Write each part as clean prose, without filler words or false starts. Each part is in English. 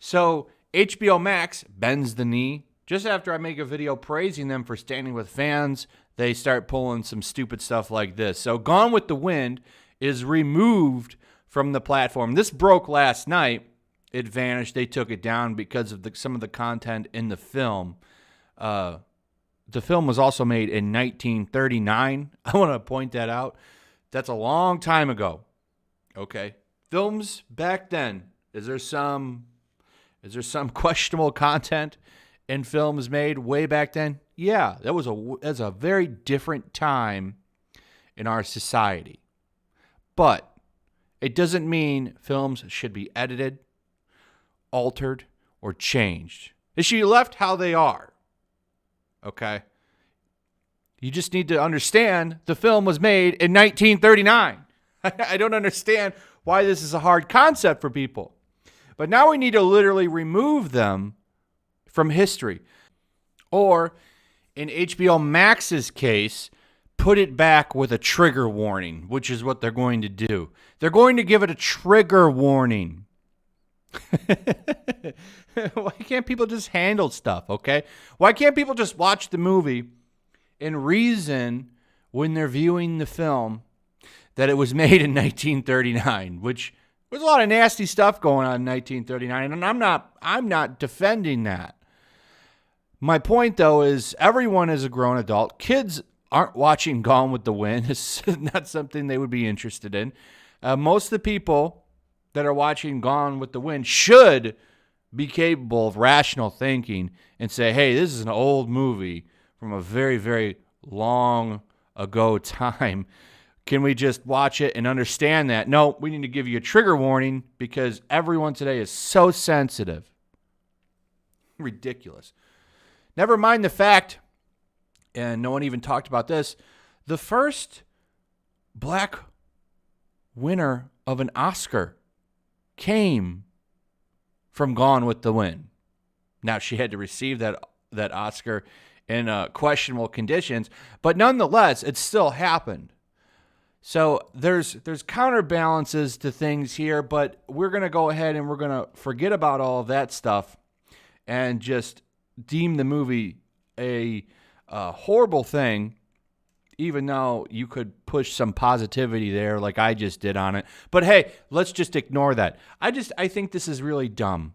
So HBO Max bends the knee. Just after I make a video praising them for standing with fans, they start pulling some stupid stuff like this. So Gone with the Wind is removed from the platform. This broke last night. It vanished. They took it down because of some of the content in the film. The film was also made in 1939. I want to point that out. That's a long time ago. Okay. Films back then. Is there some questionable content in films made way back then? Yeah, that's a very different time in our society. But it doesn't mean films should be edited, altered, or changed. They should be left how they are. Okay? You just need to understand the film was made in 1939. I don't understand why this is a hard concept for people. But now we need to literally remove them from history. Or, in HBO Max's case, put it back with a trigger warning, which is what they're going to do. They're going to give it a trigger warning. Why can't people just handle stuff, okay? Why can't people just watch the movie and reason when they're viewing the film that it was made in 1939, which was a lot of nasty stuff going on in 1939, and I'm not defending that. My point, though, is everyone is a grown adult. Kids aren't watching Gone with the Wind. It's not something they would be interested in. Most of the people that are watching Gone with the Wind should be capable of rational thinking and say, hey, this is an old movie from a very, very long ago time. Can we just watch it and understand that? No, we need to give you a trigger warning because everyone today is so sensitive. Ridiculous. Never mind the fact, and no one even talked about this, the first black winner of an Oscar came from Gone with the Wind. Now, she had to receive that Oscar in questionable conditions, but nonetheless, it still happened. So there's counterbalances to things here, but we're going to go ahead and we're going to forget about all of that stuff and just deem the movie a horrible thing, even though you could push some positivity there like I just did on it. But hey, let's just ignore that. I think this is really dumb,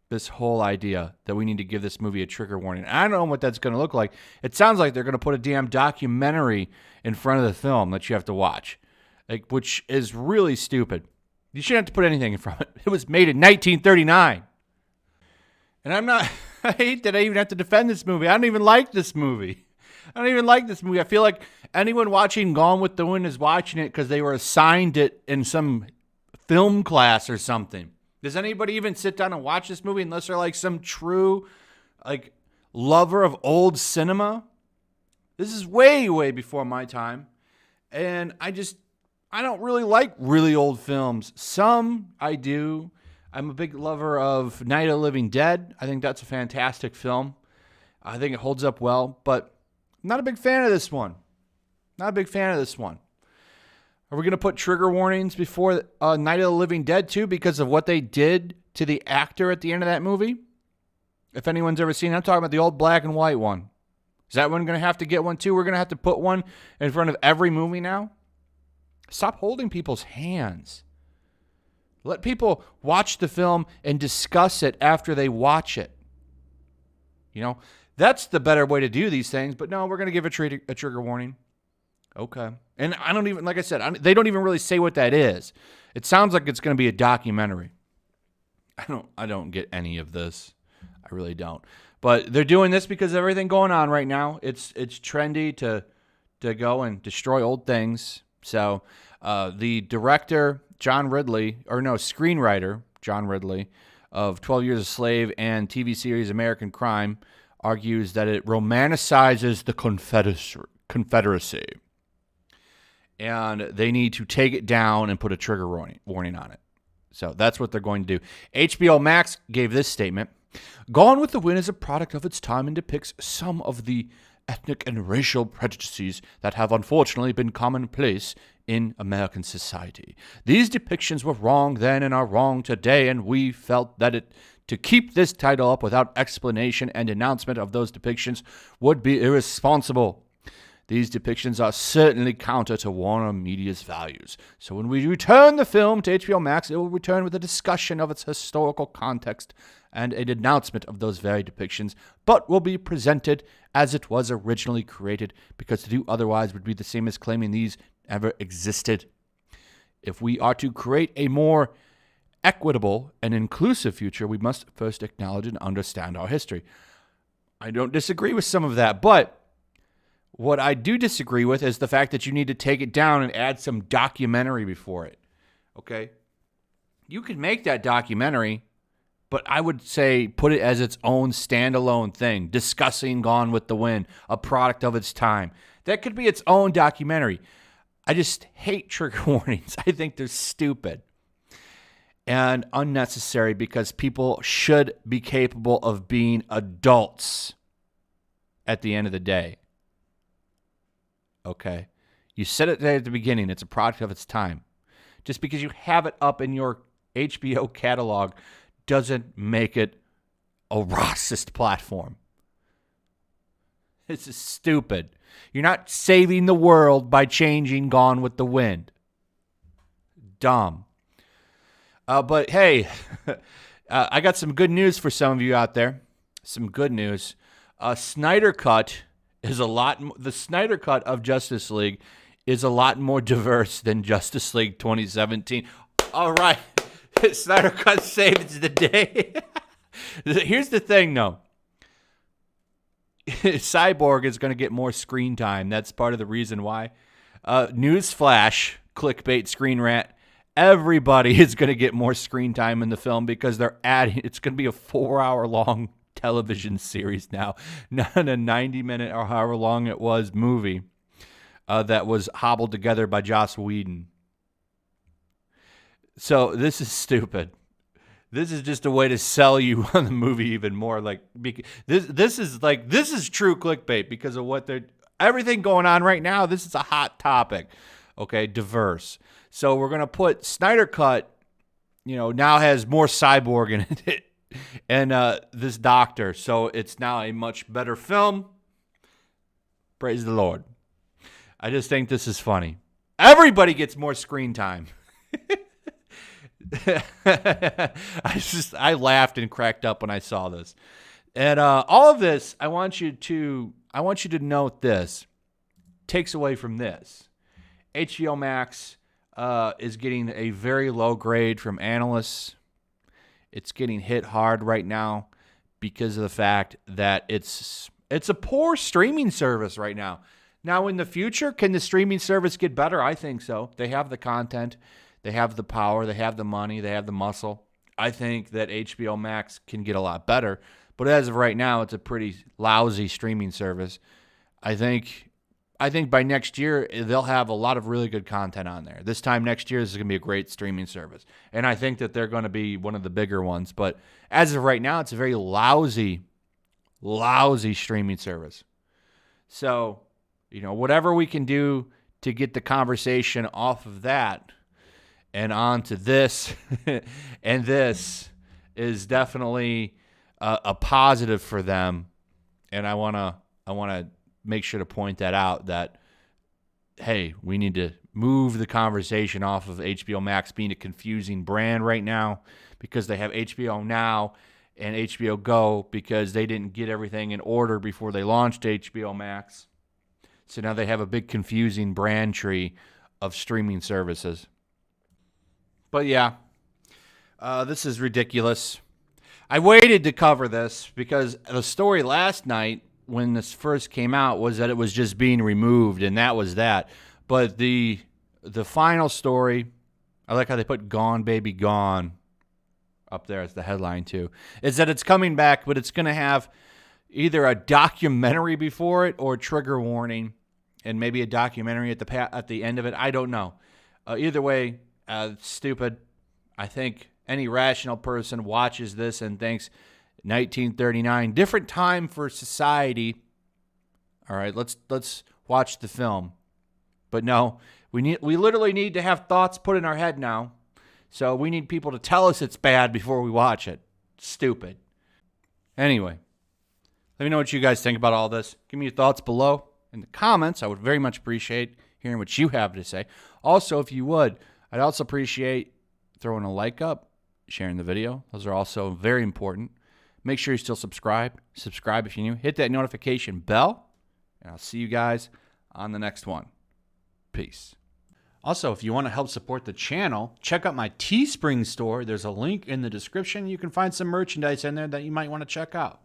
this whole idea that we need to give this movie a trigger warning. I don't know what that's going to look like. It sounds like they're going to put a damn documentary in front of the film that you have to watch, which is really stupid. You shouldn't have to put anything in front of it. It was made in 1939. And I hate that I even have to defend this movie. I don't even like this movie. I feel like anyone watching Gone with the Wind is watching it because they were assigned it in some film class or something. Does anybody even sit down and watch this movie unless they're like some true lover of old cinema? This is way, way before my time. And I don't really like really old films. Some I do. I'm a big lover of Night of the Living Dead. I think that's a fantastic film. I think it holds up well, but I'm not a big fan of this one. Are we going to put trigger warnings before Night of the Living Dead too because of what they did to the actor at the end of that movie? If anyone's ever seen it, I'm talking about the old black and white one. Is that one going to have to get one too? We're going to have to put one in front of every movie now? Stop holding people's hands. Let people watch the film and discuss it after they watch it. You know, that's the better way to do these things. But no, we're going to give a trigger warning. Okay. And I don't even, like I said, they don't even really say what that is. It sounds like it's going to be a documentary. I don't get any of this. I really don't. But they're doing this because of everything going on right now. It's trendy to go and destroy old things. So the director, screenwriter, John Ridley, of 12 Years a Slave and TV series American Crime, argues that it romanticizes the Confederacy. And they need to take it down and put a trigger warning on it. So that's what they're going to do. HBO Max gave this statement. Gone with the Wind is a product of its time and depicts some of the ethnic and racial prejudices that have unfortunately been commonplace in American society. These depictions were wrong then and are wrong today, and we felt that to keep this title up without explanation and announcement of those depictions would be irresponsible. These depictions are certainly counter to Warner Media's values. So when we return the film to HBO Max, it will return with a discussion of its historical context and an announcement of those very depictions, but will be presented as it was originally created, because to do otherwise would be the same as claiming these ever existed. If we are to create a more equitable and inclusive future, we must first acknowledge and understand our history. I don't disagree with some of that, but what I do disagree with is the fact that you need to take it down and add some documentary before it. Okay? You can make that documentary, but I would say put it as its own standalone thing, discussing Gone with the Wind, a product of its time. That could be its own documentary. I just hate trigger warnings. I think they're stupid and unnecessary, because people should be capable of being adults at the end of the day. Okay? You said it there at the beginning. It's a product of its time. Just because you have it up in your HBO catalog doesn't make it a racist platform. This is stupid. You're not saving the world by changing Gone with the Wind. Dumb. But hey, I got some good news for some of you out there. Some good news. Snyder Cut is the Snyder Cut of Justice League is a lot more diverse than Justice League 2017. All right. Snyder Cut saves the day. Here's the thing, though. Cyborg is going to get more screen time. That's part of the reason why. Newsflash, clickbait, screen rant. Everybody is going to get more screen time in the film because they're adding. It's going to be a 4-hour-long television series now, not a 90-minute or however long it was movie that was hobbled together by Joss Whedon. So this is stupid. This is just a way to sell you on the movie even more. Like this is true clickbait because of what everything going on right now. This is a hot topic. Okay, diverse. So we're gonna put Snyder Cut. Now has more cyborg in it, and this doctor. So it's now a much better film. Praise the Lord. I just think this is funny. Everybody gets more screen time. I laughed and cracked up when I saw this. And all of this, I want you to note this. Takes away from this. HBO Max is getting a very low grade from analysts. It's getting hit hard right now because of the fact that it's a poor streaming service right now. Now in the future, can the streaming service get better? I think so. They have the content. They have the power, they have the money, they have the muscle. I think that HBO Max can get a lot better, but as of right now, it's a pretty lousy streaming service. I think by next year, they'll have a lot of really good content on there. This time next year, this is going to be a great streaming service, and I think that they're going to be one of the bigger ones, but as of right now, it's a very lousy streaming service. So, whatever we can do to get the conversation off of that and on to this, and this is definitely a positive for them. And I wanna make sure to point that out. That hey, we need to move the conversation off of HBO Max being a confusing brand right now because they have HBO Now and HBO Go because they didn't get everything in order before they launched HBO Max. So now they have a big confusing brand tree of streaming services. But yeah, this is ridiculous. I waited to cover this because the story last night when this first came out was that it was just being removed, and that was that. But the final story, I like how they put "Gone Baby Gone" up there as the headline too, is that it's coming back, but it's going to have either a documentary before it or trigger warning, and maybe a documentary at the end of it. I don't know. Either way. Stupid. I think any rational person watches this and thinks 1939, different time for society. All right, let's watch the film. But no, We literally need to have thoughts put in our head now. So we need people to tell us it's bad before we watch it. Stupid. Anyway, let me know what you guys think about all this. Give me your thoughts below in the comments. I would very much appreciate hearing what you have to say. Also, if you would, I'd also appreciate throwing a like up, sharing the video. Those are also very important. Make sure you still subscribe. Subscribe if you're new. Hit that notification bell. And I'll see you guys on the next one. Peace. Also, if you want to help support the channel, check out my Teespring store. There's a link in the description. You can find some merchandise in there that you might want to check out.